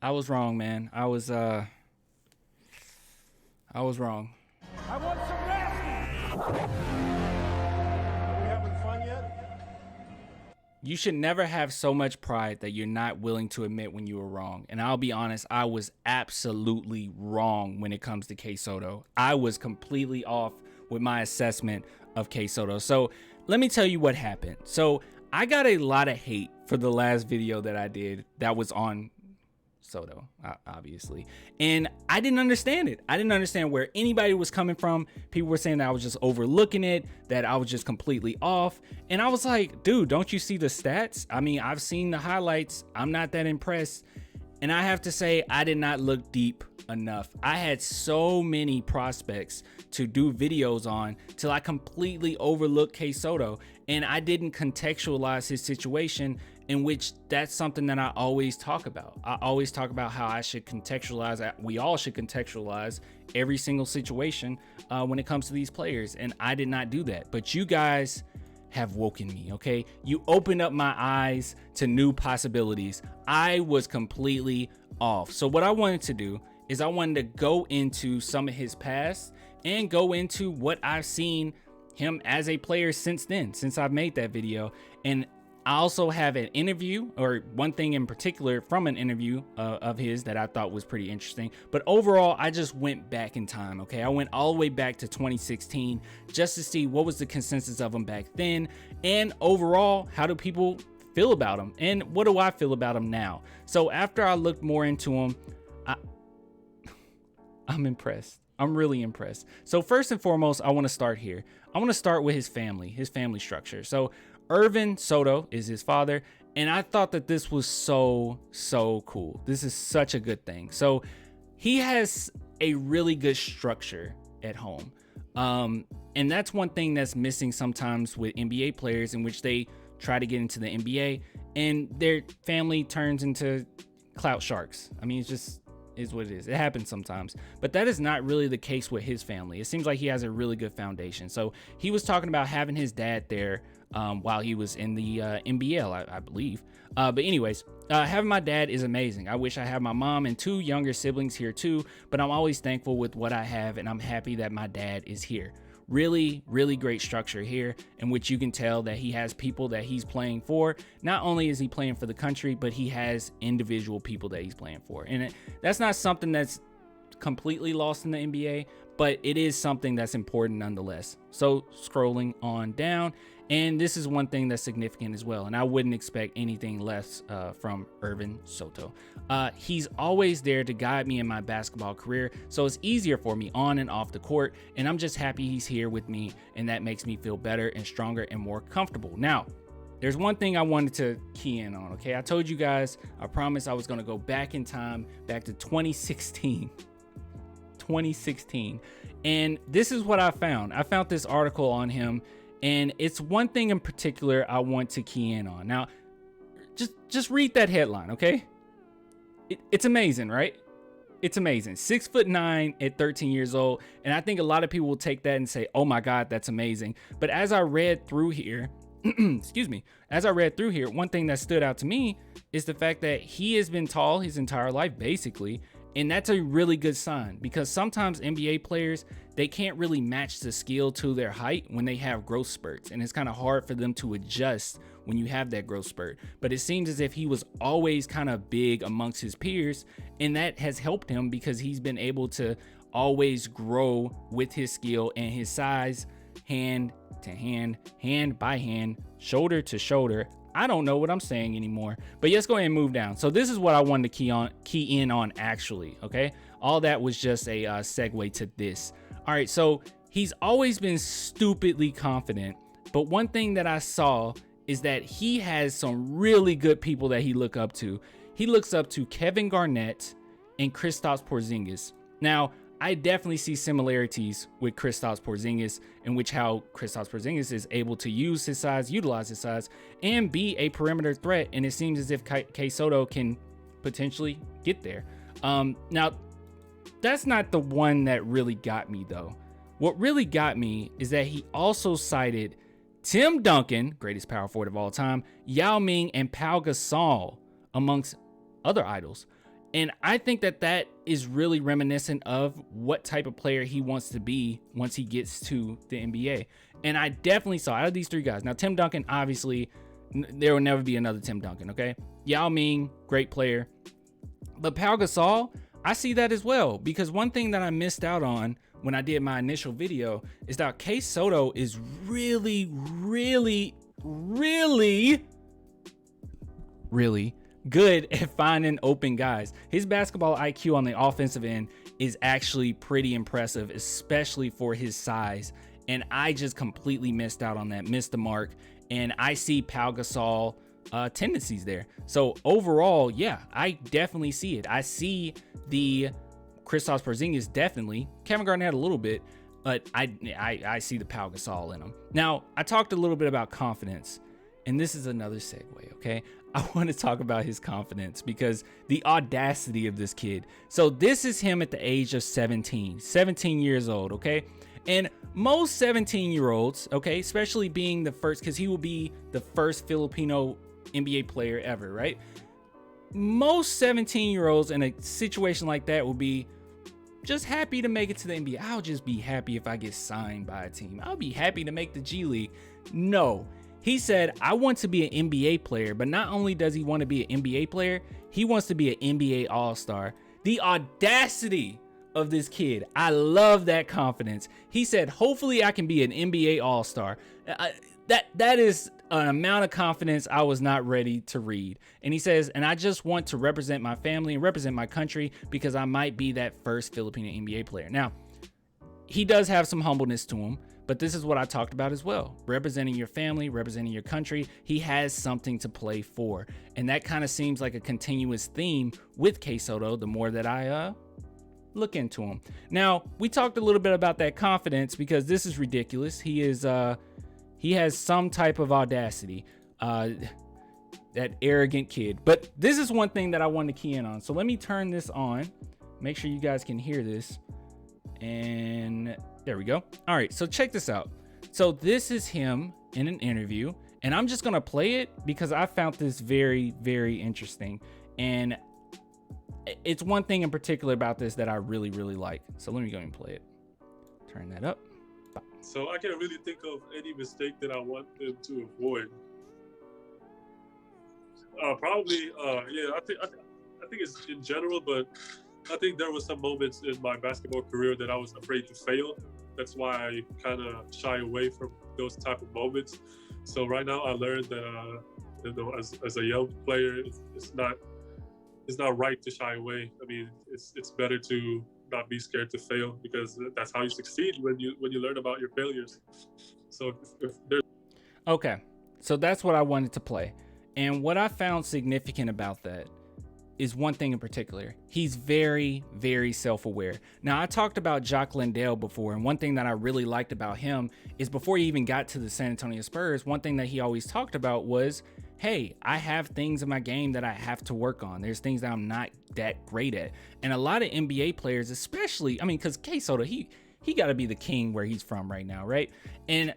I was wrong, man. I was wrong. I want some rest. Are we having fun yet? You should never have so much pride that you're not willing to admit when you were wrong. And I'll be honest, I was absolutely wrong when it comes to K Sotto. I was completely off with my assessment of K Sotto. So let me tell you what happened. So I got a lot of hate for the last video that I did that was on Sotto, obviously. And I didn't understand it. I didn't understand where anybody was coming from. People were saying that I was just overlooking it, that I was just completely off. And I was like, dude, don't you see the stats? I mean, I've seen the highlights. I'm not that impressed. And I have to say, I did not look deep enough. I had so many prospects to do videos on till I completely overlooked K Sotto. And I didn't contextualize his situation, in which that's something that I always talk about. I always talk about how I should contextualize, we all should contextualize every single situation when it comes to these players. And I did not do that. But you guys have woken me, okay? You opened up my eyes to new possibilities. I was completely off. So what I wanted to do is I wanted to go into some of his past and go into what I've seen him as a player since then, since I've made that video. And I also have an interview, or one thing in particular from an interview of his that I thought was pretty interesting. But overall, I just went back in time, okay? I went all the way back to 2016 just to see what was the consensus of him back then. And overall, how do people feel about him? And what do I feel about him now? So after I looked more into him, I'm impressed. I'm really impressed. So first and foremost, I want to start here. I want to start with his family structure. So Irvin Sotto is his father, and I thought that this was so cool. This is such a good thing. So he has a really good structure at home. And that's one thing that's missing sometimes with NBA players, in which they try to get into the NBA and their family turns into clout sharks. I mean, it's just is what it is. It happens sometimes, but that is not really the case with his family. It seems like he has a really good foundation. So he was talking about having his dad there while he was in the NBL, I believe. But anyways, having my dad is amazing. I wish I had my mom and two younger siblings here too, but I'm always thankful with what I have, and I'm happy that my dad is here. Really great structure here, in which you can tell that he has people that he's playing for. Not only is he playing for the country, but he has individual people that he's playing for. And that's not something that's completely lost in the NBA, but it is something that's important nonetheless. So scrolling on down, and this is one thing that's significant as well, and I wouldn't expect anything less from Irvin Sotto. He's always there to guide me in my basketball career, so it's easier for me on and off the court, and I'm just happy he's here with me, and that makes me feel better and stronger and more comfortable. Now, there's one thing I wanted to key in on, okay? I told you guys, I promised I was gonna go back in time, back to 2016. 2016. And this is what I found. I found this article on him, and it's one thing in particular I want to key in on. Now, just read that headline, okay? It's amazing, right? It's amazing. 6'9" at 13 years old. And I think a lot of people will take that and say, oh my God, that's amazing. But as I read through here, excuse me, as I read through here, one thing that stood out to me is the fact that he has been tall his entire life, basically. And that's a really good sign, because sometimes NBA players, they can't really match the skill to their height when they have growth spurts. And it's kind of hard for them to adjust when you have that growth spurt. But it seems as if he was always kind of big amongst his peers, and that has helped him because he's been able to always grow with his skill and his size, hand to hand, hand by hand, shoulder to shoulder. I don't know what I'm saying anymore, but let's go ahead and move down. So this is what I wanted to key in on actually, okay? All that was just a segue to this. All right, so he's always been stupidly confident, but one thing that I saw is that he has some really good people that he looks up to. He looks up to Kevin Garnett and Kristaps Porzingis. Now, I definitely see similarities with Kristaps Porzingis, in which how Kristaps Porzingis is able to use his size, utilize his size, and be a perimeter threat. And it seems as if K Sotto can potentially get there. Now, that's not the one that really got me, though. What really got me is that he also cited Tim Duncan, greatest power forward of all time, Yao Ming, and Pau Gasol, amongst other idols. And I think that that is really reminiscent of what type of player he wants to be once he gets to the NBA. And I definitely saw out of these three guys. Now, Tim Duncan, obviously, there will never be another Tim Duncan, okay? Yao Ming, great player. But Pau Gasol, I see that as well, because one thing that I missed out on when I did my initial video is that K Sotto is really good at finding open guys. His basketball IQ on the offensive end is actually pretty impressive, especially for his size. And I just completely missed out on that, missed the mark. And I see Pau Gasol tendencies there. So overall, yeah, I definitely see it. I see the Kristaps Porzingis definitely. Kevin Garnett had a little bit, but I see the Pau Gasol in him. Now, I talked a little bit about confidence, and this is another segue, okay? I want to talk about his confidence because the audacity of this kid. So this is him at the age of 17 years old, okay? And most 17-year-olds, okay, especially being the first, because he will be the first Filipino NBA player ever, right? Most 17-year-olds in a situation like that will be just happy to make it to the NBA. I'll just be happy if I get signed by a team. I'll be happy to make the G League. No. He said, I want to be an NBA player, but not only does he want to be an NBA player, he wants to be an NBA All-Star. The audacity of this kid. I love that confidence. He said, hopefully I can be an NBA All-Star. That is an amount of confidence I was not ready to read. And he says, and I just want to represent my family and represent my country because I might be that first Filipino NBA player. Now, he does have some humbleness to him, but this is what I talked about as well. Representing your family, representing your country. He has something to play for. And that kind of seems like a continuous theme with K Sotto the more that I look into him. Now, we talked a little bit about that confidence because this is ridiculous. He has some type of audacity, that arrogant kid. But this is one thing that I wanted to key in on. So let me turn this on, make sure you guys can hear this. And there we go. All right, so check this out. So this is him in an interview, and I'm just gonna play it because I found this very, very interesting. And it's one thing in particular about this that I really, really like. So let me go and play it. Turn that up. So I can't really think of any mistake that I want them to avoid. Probably, yeah. I think it's in general, but I think there was some moments in my basketball career that I was afraid to fail. That's why I kind of shy away from those type of moments. So right now, I learned that as a young player, it's not right to shy away. I mean, it's better to not be scared to fail because that's how you succeed when you learn about your failures. So if there's okay, so that's what I wanted to play. And what I found significant about that is one thing in particular. He's very, very self-aware. Now, I talked about Jock Landale before, and one thing that I really liked about him is before he even got to the San Antonio Spurs, one thing that he always talked about was, hey, I have things in my game that I have to work on. There's things that I'm not that great at. And a lot of NBA players, especially, I mean, because K Sotto, he got to be the king where he's from right now, right? And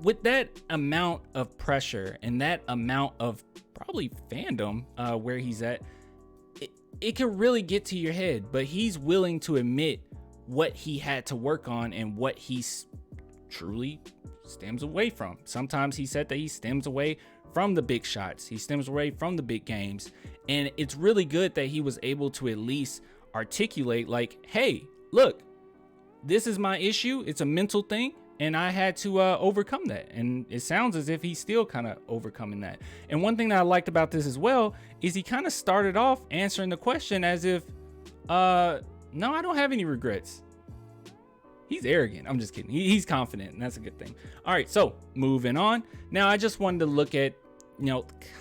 with that amount of pressure and that amount of probably fandom where he's at, it can really get to your head. But he's willing to admit what he had to work on and what he truly stems away from. Sometimes he said that he stems away from the big shots. He stems away from the big games. And it's really good that he was able to at least articulate like, hey, look, this is my issue. It's a mental thing. And I had to overcome that. And it sounds as if he's still kind of overcoming that. And one thing that I liked about this as well is he kind of started off answering the question as if, no, I don't have any regrets. He's arrogant. I'm just kidding. He's confident, and that's a good thing. All right, so moving on. Now, I just wanted to look at,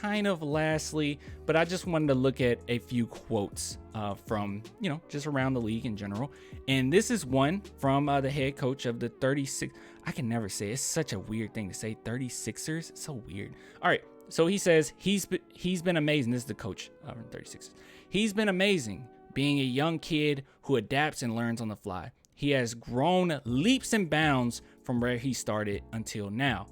kind of lastly, but I just wanted to look at a few quotes from, just around the league in general. And this is one from the head coach of the 36. I can never say it. It's such a weird thing to say. 36ers. It's so weird. All right. So he says he's been amazing. This is the coach of the 36ers. He's been amazing being a young kid who adapts and learns on the fly. He has grown leaps and bounds from where he started until now.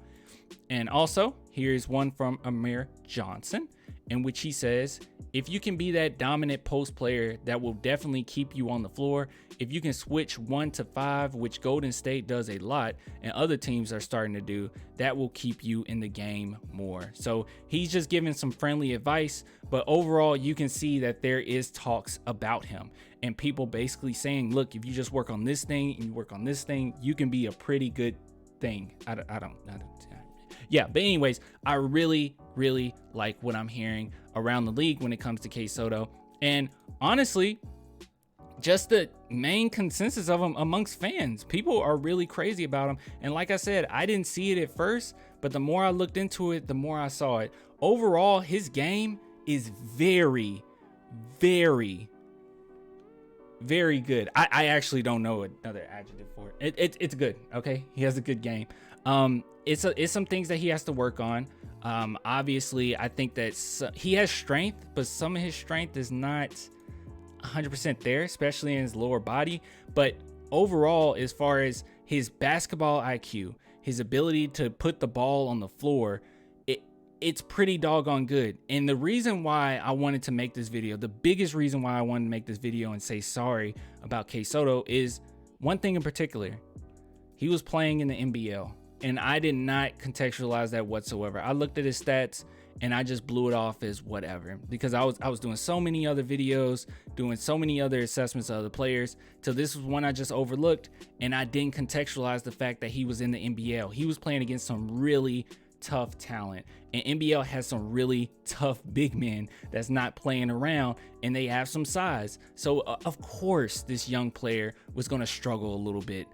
And also, here's one from Amir Johnson. in which he says, if you can be that dominant post player that will definitely keep you on the floor, if you can switch 1 to 5, which Golden State does a lot and other teams are starting to do, that will keep you in the game more. So he's just giving some friendly advice, but overall you can see that there is talks about him and people basically saying, look, if you just work on this thing and you work on this thing, you can be a pretty good thing. Yeah, but anyways, I really like what I'm hearing around the league when it comes to K Sotto, and honestly, just the main consensus of him amongst fans. People are really crazy about him, and like I said, I didn't see it at first, but the more I looked into it, the more I saw it. Overall, his game is very good. I actually don't know another adjective for it. It's good. Okay, he has a good game. It's some things that he has to work on. Obviously, I think that he has strength, but some of his strength is not 100% there, especially in his lower body. But overall, as far as his basketball IQ, his ability to put the ball on the floor, it's pretty doggone good. And the reason why I wanted to make this video, the biggest reason why I wanted to make this video and say sorry about K Sotto is one thing in particular. He was playing in the NBL, and I did not contextualize that whatsoever. I looked at his stats and I just blew it off as whatever, because I was doing so many other videos, doing so many other assessments of other players, till this was one I just overlooked, and I didn't contextualize the fact that he was in the NBL. He was playing against some really tough talent, and NBL has some really tough big men that's not playing around, and they have some size. So of course this young player was going to struggle a little bit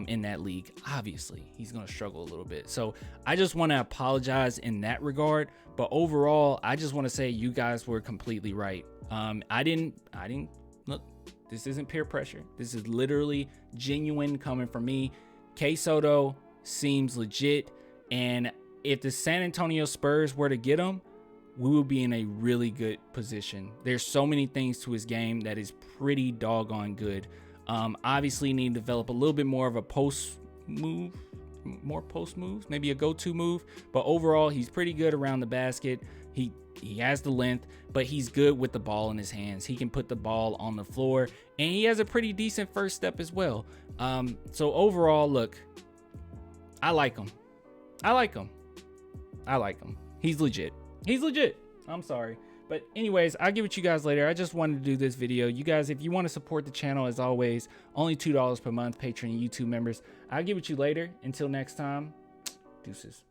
in that league. Obviously he's going to struggle a little bit. So I just want to apologize in that regard, but overall I just want to say you guys were completely right. I didn't look, this isn't peer pressure. This is literally genuine coming from me. K Sotto seems legit, and if the San Antonio Spurs were to get him, we would be in a really good position. There's so many things to his game that is pretty doggone good. Obviously need to develop a little bit more of a post move, more post moves, maybe a go-to move, but overall he's pretty good around the basket. He has the length, but he's good with the ball in his hands. He can put the ball on the floor, and he has a pretty decent first step as well. So overall, look, I like him. He's legit. I'm sorry. But anyways, I'll give it to you guys later. I just wanted to do this video. You guys, if you want to support the channel, as always, only $2 per month, Patreon and YouTube members. I'll give it to you later. Until next time, deuces.